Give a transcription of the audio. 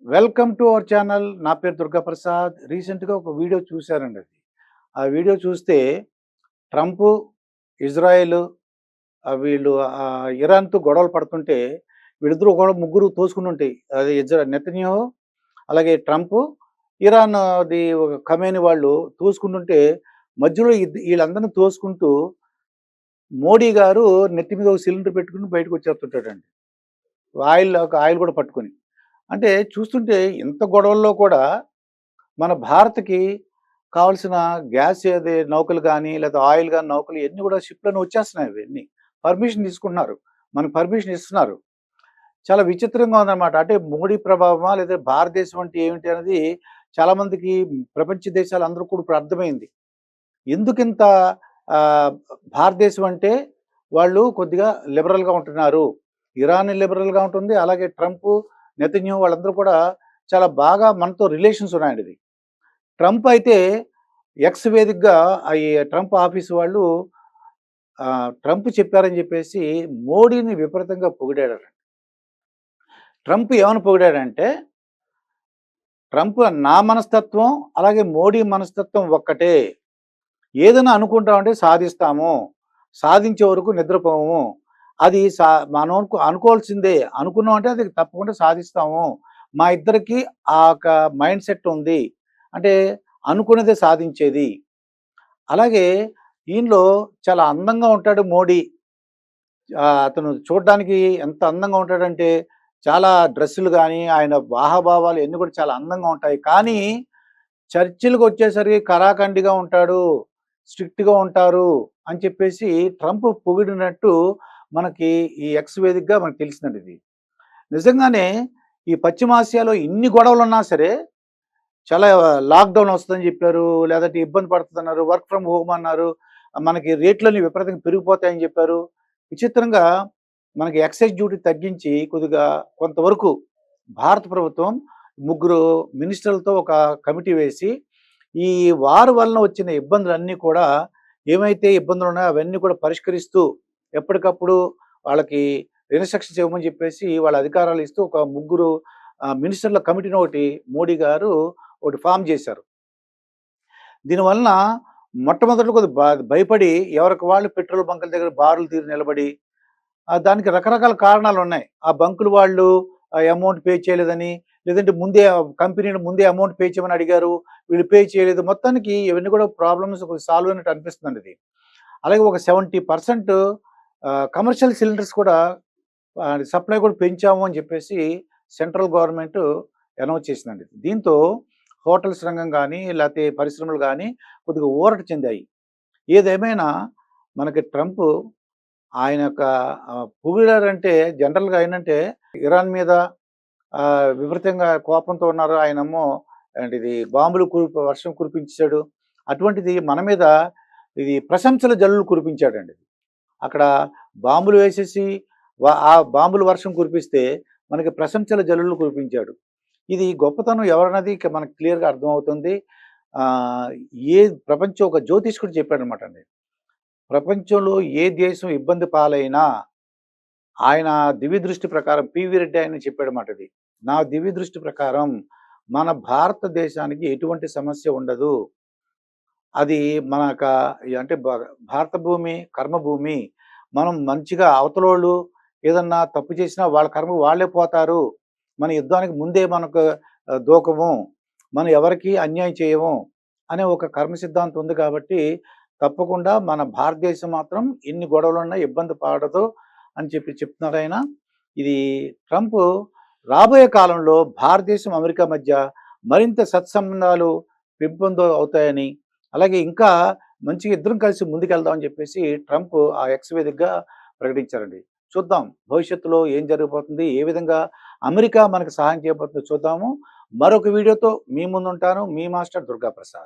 Welcome to our channel. నా పేరు దుర్గాప్రసాద్. రీసెంట్‌గా ఒక వీడియో చూశానండి అది. ఆ వీడియో చూస్తే ట్రంపు, ఇజ్రాయెలు వీళ్ళు ఇరాన్‌తో గొడవలు పడుతుంటే వీళ్ళిద్దరూ ఒకళ్ళు ముగ్గురు తోసుకుంటుంటే అది నెతన్యాహు, అలాగే ట్రంపు, ఇరాన్‌ది ఒక ఖమేని వాళ్ళు తోసుకుంటుంటే మధ్యలో ఈళ్ళందరిని తోసుకుంటూ మోడీ గారు నెత్తి మీద ఒక సిలిండర్ పెట్టుకొని బయటకొచ్చేస్తుంటాడండి. ఆయిల్ కూడా పట్టుకొని. అంటే చూస్తుంటే ఇంత గొడవల్లో కూడా మన భారత్‌కి కావాల్సిన గ్యాస్ ఏది నౌకలు గానీ, లేదా ఆయిల్ గాని నౌకలు ఇయన్నీ కూడా షిప్‌లోనే వచ్చేస్తున్నాయి అవన్నీ. పర్మిషన్ తీసుకుంటున్నారు. మనకు పర్మిషన్ ఇస్తున్నారు. చాలా విచిత్రంగా ఉందన్నమాట. అంటే మోడీ ప్రభావమా? లేదా భారతదేశం అంటే ఏమిటి అనేది చాలామందికి ప్రపంచ దేశాలందరూ కూడా ఇప్పుడు అర్థమైంది. ఎందుకింత ఆహ్, భారతదేశం అంటే వాళ్ళు కొద్దిగా లిబరల్‌గా ఉంటున్నారు. ఇరాన్ లిబరల్‌గా ఉంటుంది. అలాగే ట్రంపు, నెతన్యాహు వాళ్ళందరూ కూడా చాలా బాగా మనతో రిలేషన్స్ ఉన్నాయండి ఇది. ట్రంప్ అయితే ఎక్స్ వేదికగా ఈ ట్రంప్ ఆఫీస్ వాళ్ళు ట్రంప్ చెప్పారని చెప్పేసి మోడీని విపరీతంగా పొగిడాడట. ట్రంప్ ఏమని పొగిడాడంటే, ట్రంప్ నా మనస్తత్వం, అలాగే మోడీ మనస్తత్వం ఒక్కటే. ఏదైనా అనుకుంటామంటే సాధిస్తాము. సాధించే వరకు నిద్రపోము. అది మనం అనుకోవాల్సిందే. అనుకున్నామంటే అది తప్పకుండా సాధిస్తాము. మా ఇద్దరికీ ఆ యొక్క మైండ్ సెట్ ఉంది. అంటే అనుకున్నదే సాధించేది. అలాగే ఈయనలో చాలా అందంగా ఉంటాడు మోడీ. అతను చూడ్డానికి ఎంత అందంగా ఉంటాడంటే, చాలా డ్రెస్సులు గానీ, ఆయన హావభావాలు ఇయన్నీ కూడా చాలా అందంగా ఉంటాయి. కానీ చర్చిలకొచ్చేసరికి కరాకండిగా ఉంటాడు. స్ట్రిక్ట్‌గా ఉంటారు అని చెప్పేసి ట్రంప్ పొగిడినట్టు మనకి ఈ ఎక్స్ వేదికగా మనకు తెలిసిందండి ఇది. నిజంగానే ఈ పశ్చిమాసియాలో ఇన్ని గొడవలున్నా సరే, చాలా లాక్‌డౌన్ వస్తదని చెప్పారు. లేదంటే ఇబ్బంది పడుతుందన్నారు. వర్క్ ఫ్రమ్ హోమ్ అన్నారు. మనకి రేట్లన్నీ విపరీతంగా పెరిగిపోతాయని చెప్పారు. విచిత్రంగా మనకి ఎక్సైజ్ డ్యూటీ తగ్గించి కొద్దిగా కొంతవరకు భారత ప్రభుత్వం ముగ్గురు మినిస్టర్లతో ఒక కమిటీ వేసి, ఈ వార్ వలన వచ్చిన ఇబ్బందులన్నీ కూడా ఏమైతే ఇబ్బందులున్నాయో అవన్నీ కూడా పరిష్కరిస్తూ ఎప్పటికప్పుడు వాళ్ళకి ఇన్‌స్ట్రక్షన్స్ ఇవ్వమని చెప్పేసి వాళ్ళ అధికారాలు ఇస్తూ ఒక ముగ్గురు మినిస్టర్ల కమిటీని ఒకటి మోడీ గారు ఒకటి ఫార్మ్ చేశారు. దీనివలన మొట్టమొదట కొద్దిగా భయపడి ఎవరికి వాళ్ళు పెట్రోల్ బంకుల దగ్గర బారులు తీరి నిలబడి దానికి రకరకాల కారణాలున్నాయి. ఆ బంకులు వాళ్ళు అమౌంట్ పే చేయలేదని, లేదంటే కంపెనీలు ముందే అమౌంట్ పే చేయమని అడిగారు. వీళ్ళు పే చేయలేదు. మొత్తానికి ఇవన్నీ కూడా ప్రాబ్లమ్స్ సాల్వ్ అయినట్టు అనిపిస్తుందండి ఇది. అలాగే ఒక 70% కమర్షియల్ సిలిండర్స్ కూడా సప్లై కూడా పెంచాము అని చెప్పేసి సెంట్రల్ గవర్నమెంట్ అనౌన్స్ చేసిందండి. దీంతో హోటల్స్ రంగం గానీ, లేతే పరిశ్రమలు గానీ కొద్దిగా ఊరట చెందాయి. ఏదేమైనా మనకి ట్రంప్ ఆయన యొక్క పొగిడారంటే జనరల్‌గా ఏంటంటే ఇరాన్ మీద విపరీతంగా కోపంతో ఉన్నారు. ఆయనేమో ఏంటిది బాంబులు వర్షం కురిపించాడు. అటువంటిది మన మీద ఇది ప్రశంసల జల్లులు కురిపించాడండి. అక్కడ బాంబులు వేసేసి ఆ బాంబుల వర్షం కురిపిస్తే మనకి ప్రశంసల జల్లులు కురిపించాడు. ఇది గొప్పతనం ఎవరన్నది ఇక మనకు క్లియర్‌గా అర్థమవుతుంది. ఆహ్, ఏ ప్రపంచం ఒక జ్యోతిష్కుడు చెప్పాడనమాట అండి. ప్రపంచంలో ఏ దేశం ఇబ్బంది పాలైనా ఆయన దివ్య దృష్టి ప్రకారం పివి రెడ్డి ఆయన చెప్పాడన్నమాట ఇది. నా దివ్య దృష్టి ప్రకారం మన భారతదేశానికి ఎటువంటి సమస్య ఉండదు. అది మనక అంటే భారత భూమి కర్మభూమి. మనం మంచిగా అవతలోళ్ళు ఏదన్నా తప్పు చేసినా వాళ్ళ కర్మకు వాళ్ళే పోతారు. మన యుద్ధానికి ముందే మనకు దూకము. మనం ఎవరికీ అన్యాయం చేయము అనే ఒక కర్మ సిద్ధాంతం ఉంది కాబట్టి తప్పకుండా మన భారతదేశం మాత్రం ఎన్ని గొడవలున్నా ఇబ్బంది పడదు అని చెప్తున్నారాయన. ఇది ట్రంప్ రాబోయే కాలంలో భారతదేశం, అమెరికా మధ్య మరింత సత్సంబంధాలు అవుతాయని, అలాగే ఇంకా మంచిగా ఇద్దరం కలిసి ముందుకెళ్దామని చెప్పేసి ట్రంప్ ఆ ఎక్స్ వేదికగా ప్రకటించారండి. చూద్దాం భవిష్యత్తులో ఏం జరగబోతుంది? ఏ విధంగా అమెరికా మనకు సహాయం చేయబోతుందో చూద్దాము. మరొక వీడియోతో మీ ముందుంటాను. మీ మాస్టర్ దుర్గాప్రసాద్.